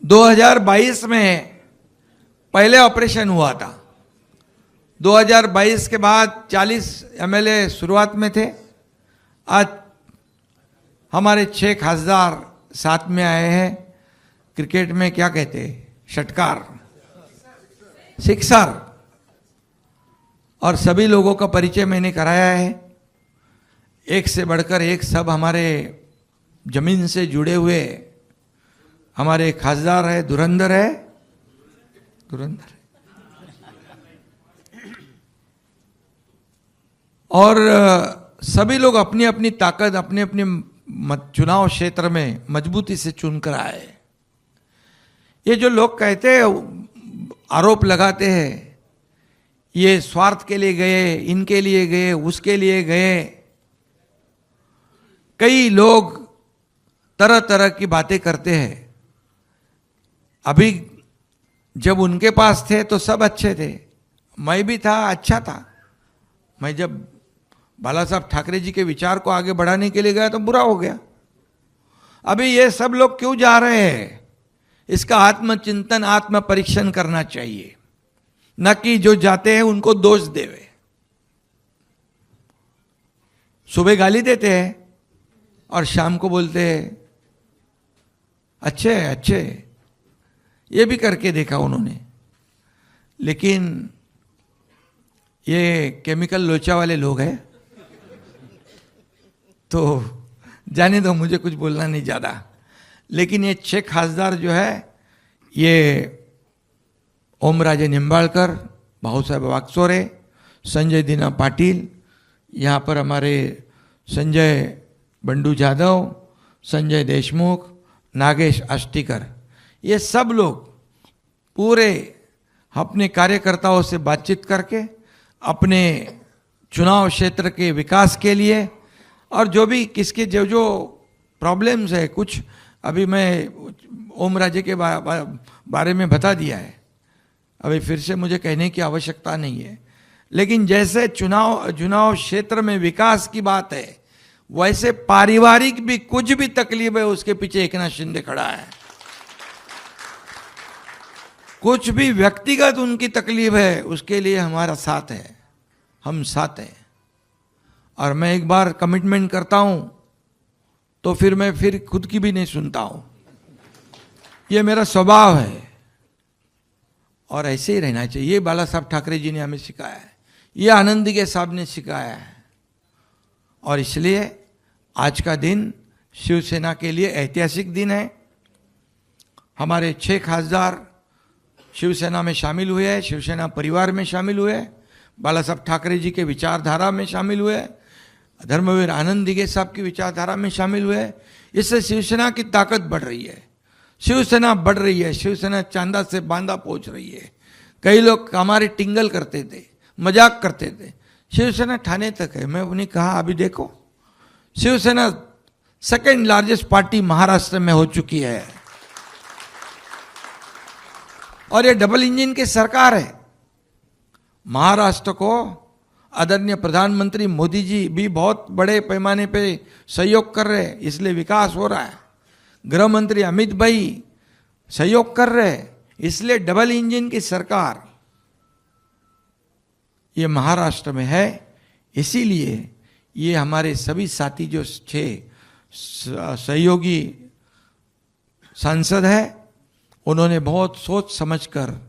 2022 में पहले ऑपरेशन हुआ था। 2022 के बाद 40 एमएलए शुरुआत में थे। आज हमारे 6 खासदार साथ में आए हैं। क्रिकेट में क्या कहते हैं, षटकार, सिक्सर, और सभी लोगों का परिचय मैंने कराया है। एक से बढ़कर एक सब हमारे जमीन से जुड़े हुए हमारे खासदार है, धुरंधर है, धुरंधर है। और सभी लोग अपनी अपनी ताकत अपने अपने चुनाव क्षेत्र में मजबूती से चुनकर आए। ये जो लोग कहते हैं, आरोप लगाते हैं, ये स्वार्थ के लिए गए, इनके लिए गए, उसके लिए गए, कई लोग तरह तरह की बातें करते हैं। अभी जब उनके पास थे तो सब अच्छे थे, मैं भी था, अच्छा था। मैं जब बाला साहब ठाकरे जी के विचार को आगे बढ़ाने के लिए गया तो बुरा हो गया। अभी ये सब लोग क्यों जा रहे हैं, इसका आत्मचिंतन, आत्म परीक्षण करना चाहिए, न कि जो जाते हैं उनको दोष देवे। सुबह गाली देते हैं और शाम को बोलते हैं अच्छे अच्छे। ये भी करके देखा उन्होंने, लेकिन ये केमिकल लोचा वाले लोग हैं, तो जाने दो, मुझे कुछ बोलना नहीं ज़्यादा। लेकिन ये 6 खासदार जो है, ये ओम राजे निंबाळकर, भाऊ साहेब वागचौरे, संजय दीना पाटिल, यहाँ पर हमारे संजय बंडू जाधव, संजय देशमुख, नागेश आष्टीकर, ये सब लोग पूरे अपने कार्यकर्ताओं से बातचीत करके अपने चुनाव क्षेत्र के विकास के लिए, और जो भी किसके जो जो प्रॉब्लम्स है, कुछ अभी मैं ओम राजे के बारे में बता दिया है, अभी फिर से मुझे कहने की आवश्यकता नहीं है। लेकिन जैसे चुनाव क्षेत्र में विकास की बात है, वैसे पारिवारिक भी कुछ भी तकलीफ है, उसके पीछे एकनाथ शिंदे खड़ा है। कुछ भी व्यक्तिगत उनकी तकलीफ है, उसके लिए हमारा साथ है, हम साथ हैं। और मैं एक बार कमिटमेंट करता हूं तो फिर मैं फिर खुद की भी नहीं सुनता हूं, ये मेरा स्वभाव है और ऐसे ही रहना चाहिए। ये बाला साहब ठाकरे जी ने हमें सिखाया है, ये आनंद के साहब ने सिखाया है। और इसलिए आज का दिन शिवसेना के लिए ऐतिहासिक दिन है। हमारे 6 खासदार शिवसेना में शामिल हुए हैं, शिवसेना परिवार में शामिल हुए, बाला साहब ठाकरे जी के विचारधारा में शामिल हुए, धर्मवीर आनंद दिघे साहब की विचारधारा में शामिल हुए। इससे शिवसेना की ताकत बढ़ रही है, शिवसेना बढ़ रही है, शिवसेना चांदा से बांदा पहुंच रही है। कई लोग हमारे टिंगल करते थे, मजाक करते थे, शिवसेना ठाणे तक है। मैं उन्हें कहा अभी देखो, Shiv Sena second largest party Maharashtra में हो चुकी है, और ये डबल इंजन की सरकार है। महाराष्ट्र को आदरणीय प्रधानमंत्री मोदी जी भी बहुत बड़े पैमाने पे सहयोग कर रहे हैं, इसलिए विकास हो रहा है। गृह मंत्री अमित भाई सहयोग कर रहे हैं, इसलिए डबल इंजन की सरकार ये महाराष्ट्र में है। इसीलिए ये हमारे सभी साथी जो 6 सहयोगी सांसद हैं, उन्होंने बहुत सोच समझकर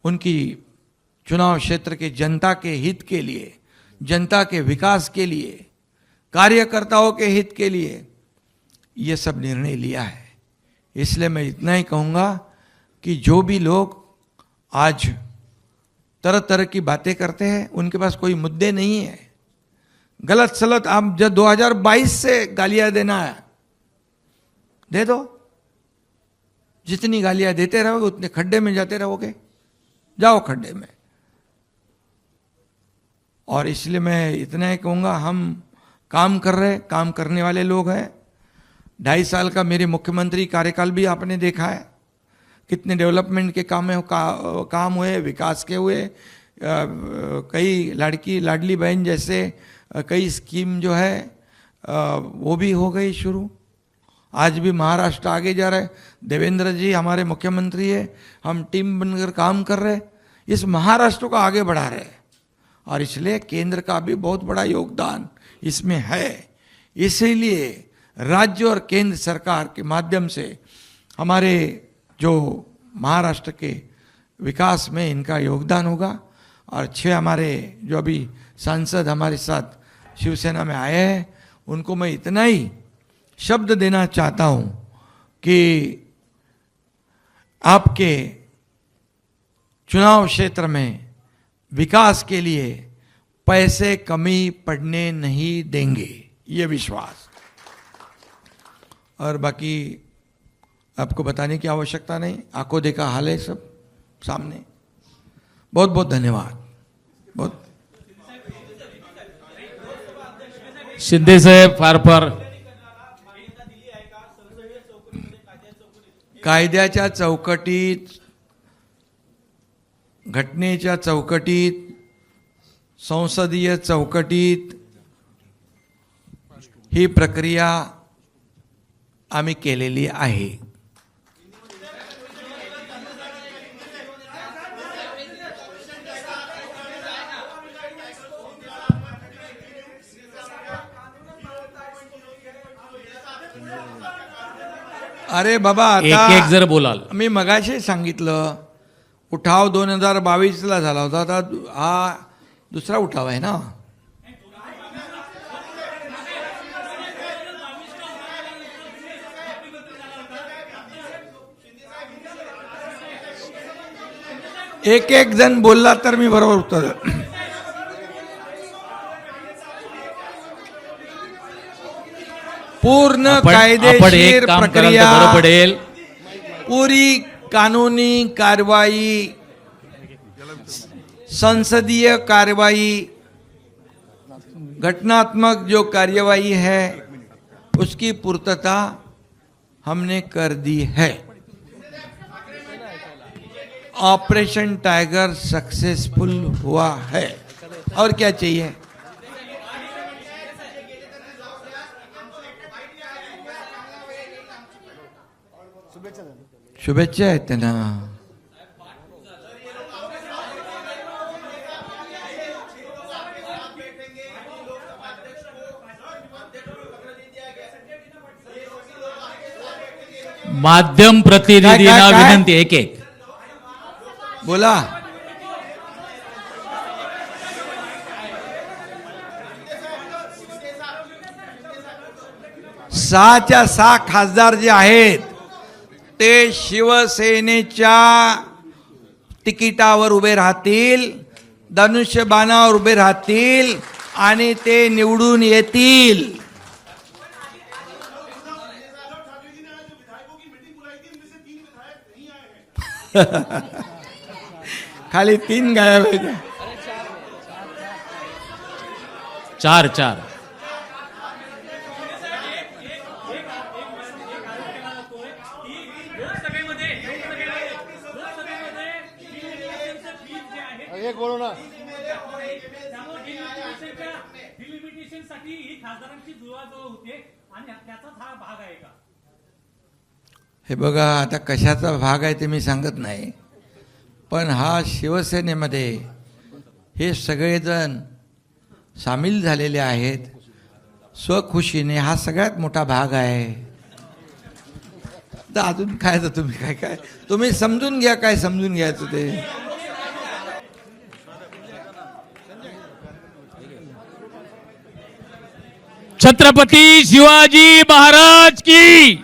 उनकी चुनाव क्षेत्र के जनता के हित के लिए, जनता के विकास के लिए, कार्यकर्ताओं के हित के लिए ये सब निर्णय लिया है। इसलिए मैं इतना ही कहूँगा कि जो भी लोग आज तरह तरह की बातें करते हैं, उनके पास कोई मुद्दे नहीं है। गलत सलत आप जब 2022 से गालियां देना है, दे दो। जितनी गालियां देते रहोगे उतने खड्डे में जाते रहोगे, जाओ खड्डे में। और इसलिए मैं इतना ही कहूँगा, हम काम कर रहे, काम करने वाले लोग हैं। 2.5 साल का मेरे मुख्यमंत्री कार्यकाल भी आपने देखा है, कितने डेवलपमेंट के काम हुए, विकास के हुए। कई लाडली बहन जैसे कई स्कीम जो है वो भी हो गई शुरू। आज भी महाराष्ट्र आगे जा रहा है। देवेंद्र जी हमारे मुख्यमंत्री है, हम टीम बनकर काम कर रहे हैं, इस महाराष्ट्र को आगे बढ़ा रहे हैं। और इसलिए केंद्र का भी बहुत बड़ा योगदान इसमें है। इसीलिए राज्य और केंद्र सरकार के माध्यम से हमारे जो महाराष्ट्र के विकास में इनका योगदान होगा। और 6 हमारे जो अभी सांसद हमारे साथ शिवसेना में आए हैं, उनको मैं इतना ही शब्द देना चाहता हूं कि आपके चुनाव क्षेत्र में विकास के लिए पैसे कमी पड़ने नहीं देंगे, ये विश्वास। और बाकी आपको बताने की आवश्यकता नहीं, आंखों देखा हाल है सब सामने। बहुत बहुत धन्यवाद। बहुत शिंदे साहेब फार कायद्याच्या चौकटीत, घटनेच्या चौकटीत, संसदीय चौकटीत ही प्रक्रिया आम्ही केलेली आहे। अरे बाबा, आता एक जर बोलाल। मी मगाशी सांगितलं, उठाव 2022ला झाला होता, आता हा दुसरा उठाव आहे ना। एक जण बोलला तर मी बरोबर उत्तर। पूर्ण कायदेशीर प्रक्रिया, पडेल पूरी कानूनी कार्रवाई, संसदीय कार्रवाई, घटनात्मक जो कार्यवाही है उसकी पूर्तता हमने कर दी है। ऑपरेशन टाइगर सक्सेसफुल हुआ है, और क्या चाहिए। शुभेच्छा आहेत त्यांना। माध्यम प्रतिनिधींना काय? विनंती, एक बोला। सहाच्या 6 खासदार जे आहेत ते शिवसेनेच्या तिकिटावर उभे राहतील, धनुष्यबाणावर उभे राहतील आणि ते निवडून येतील। खाली 3 गायब आहेत। 4 हे बघा, आता कशाचा भाग आहे ते मी सांगत नाही, पण हा शिवसेनेमध्ये हे सगळेजण सामील झालेले आहेत स्वखुशीने, हा सगळ्यात मोठा भाग आहे। तर अजून काय, तर तुम्ही काय तुम्ही समजून घ्या, काय समजून घ्यायचं ते। छत्रपती शिवाजी महाराज की,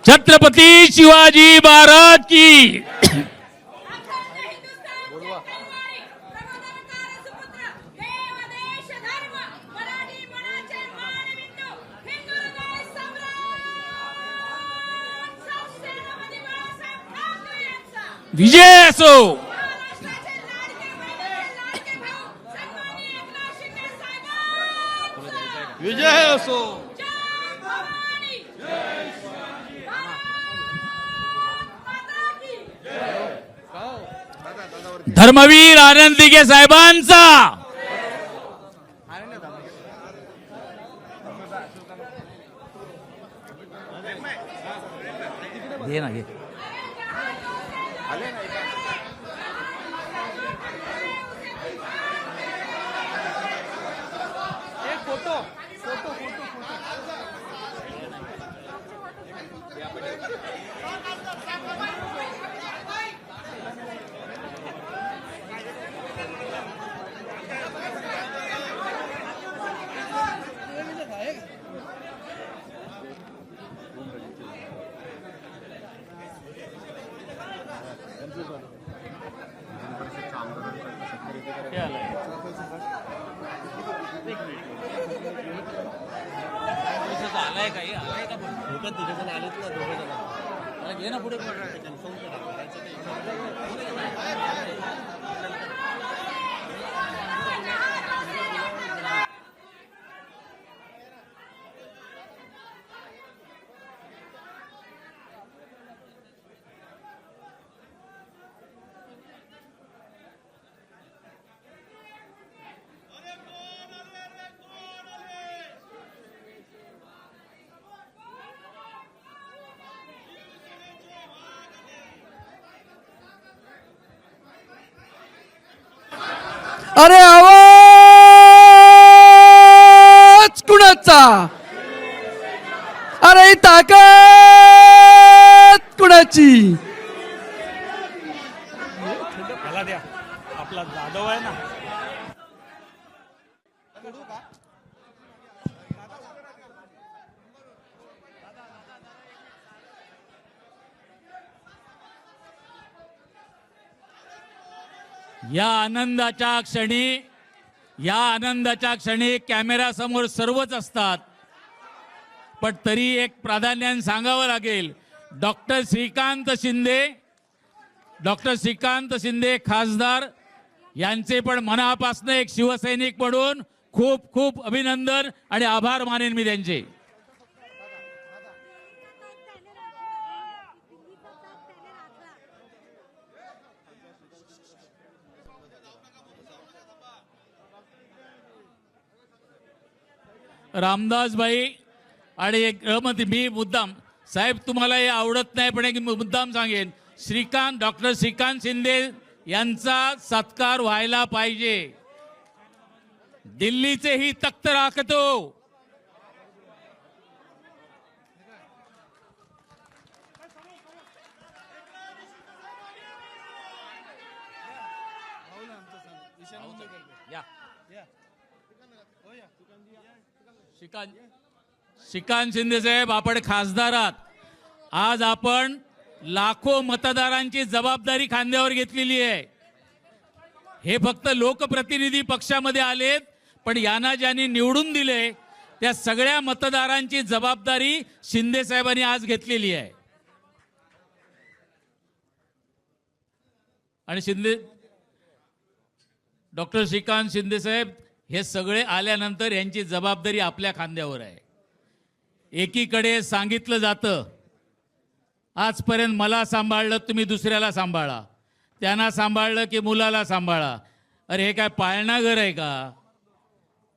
छत्रपती शिवाजी महाराज की। विजय असो। विजय असो। धर्मवीर आनंद दिघे साहेबांचा, ये ना ये आलाय काही आलाय का तिथे जण आलेत ना दोघे जण मला घे ना पुढे अरे आवाज कुणाचा? अरे ही ताकद कुणाची? मला द्या आपला जाधव आहे ना. या आनंदाच्या क्षणी कॅमेरा समोर सर्वच असतात, पण तरी एक प्राधान्याने सांगावं लागेल. डॉक्टर श्रीकांत शिंदे खासदार यांचे पण मनापासून एक शिवसैनिक म्हणून खूप खूप अभिनंदन आणि आभार मानेन मी त्यांचे. रामदास भाई आणि एक मी मुद्दाम साहेब तुम्हाला हे आवडत नाही पण एक मुद्दाम सांगेन, डॉक्टर श्रीकांत शिंदे यांचा सत्कार व्हायला पाहिजे. दिल्लीचे ही तख्त राखतो. श्रीकांत शिंदे साहेब, आपण खासदार आहात. आज आपण लाखो मतदारांची जबाबदारी खांद्यावर घेतलेली आहे. हे फक्त लोकप्रतिनिधी पक्षामध्ये आलेत, पण यांना ज्यांनी निवडून दिले त्या सगळ्या मतदारांची जबाबदारी शिंदे साहेबांनी आज घेतलेली आहे. आणि डॉक्टर श्रीकांत शिंदे साहेब हे सगळे आल्यानंतर यांची जबाबदारी आपल्या खांद्यावर आहे. एकीकडे सांगितलं जातं आजपर्यंत मला सांभाळलं तुम्ही दुसऱ्याला सांभाळा, त्यांना सांभाळलं की मुलाला सांभाळा. अरे हे काय पाळणा घर आहे का?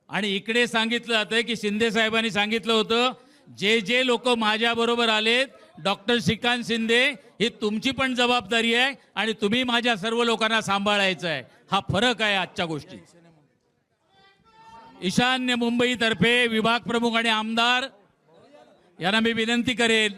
आणि इकडे सांगितलं जातं की शिंदे साहेबांनी सांगितलं होतं जे लोक माझ्याबरोबर आलेत, डॉक्टर श्रीकांत शिंदे ही तुमची पण जबाबदारी आहे आणि तुम्ही माझ्या सर्व लोकांना सांभाळायचं आहे. हा फरक आहे आजच्या गोष्टी. ईशान्य मुंबईतर्फे विभाग प्रमुख आणि आमदार यांना मी विनंती करेन,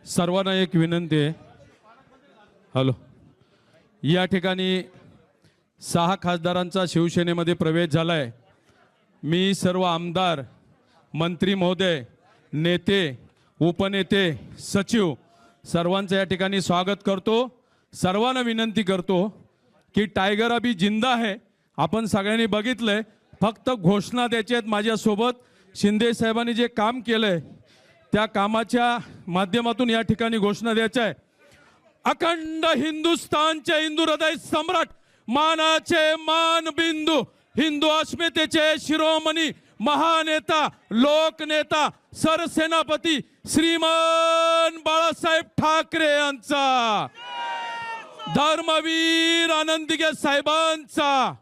सर्वांना एक विनंती आहे. हॅलो, या ठिकाणी 6 खासदारांचा शिवसेनेमध्ये प्रवेश झालाय. मी सर्व आमदार, मंत्री महोदय, नेते, उपनेते, सचिव सर्वांचं या ठिकाणी स्वागत करतो. सर्वांना विनंती करतो की टायगर अभी जिंदा है. आपण सगळ्यांनी बघितलंय, फक्त घोषणा द्यायच्या आहेत. माझ्यासोबत शिंदे साहेबांनी जे काम केलंय त्या कामाच्या माध्यमातून या ठिकाणी घोषणा द्यायच्या आहे. अखंड हिंदुस्थानचे हिंदू हृदय सम्राट, मानाचे मानबिंदू, हिंदू अस्मितेचे शिरोमणी, महानेता, लोकनेता, सरसेनापती श्रीमान बाळासाहेब ठाकरे यांचा धर्मवीर आनंदीगे साहेबांचा,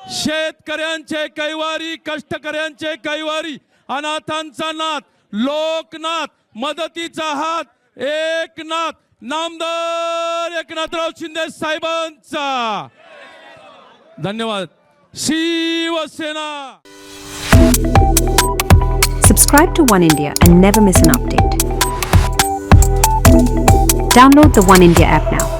शेतकऱ्यांचे कैवारी, कष्टकऱ्यांचे कैवारी, अनाथांचा नाथ, लोकनाथ, मदतीचा हात, एकनाथ, नामदार एकनाथराव शिंदे साहेबांचा. धन्यवाद. Shiv Sena. Subscribe to One India and never miss an update. Download the One India app now.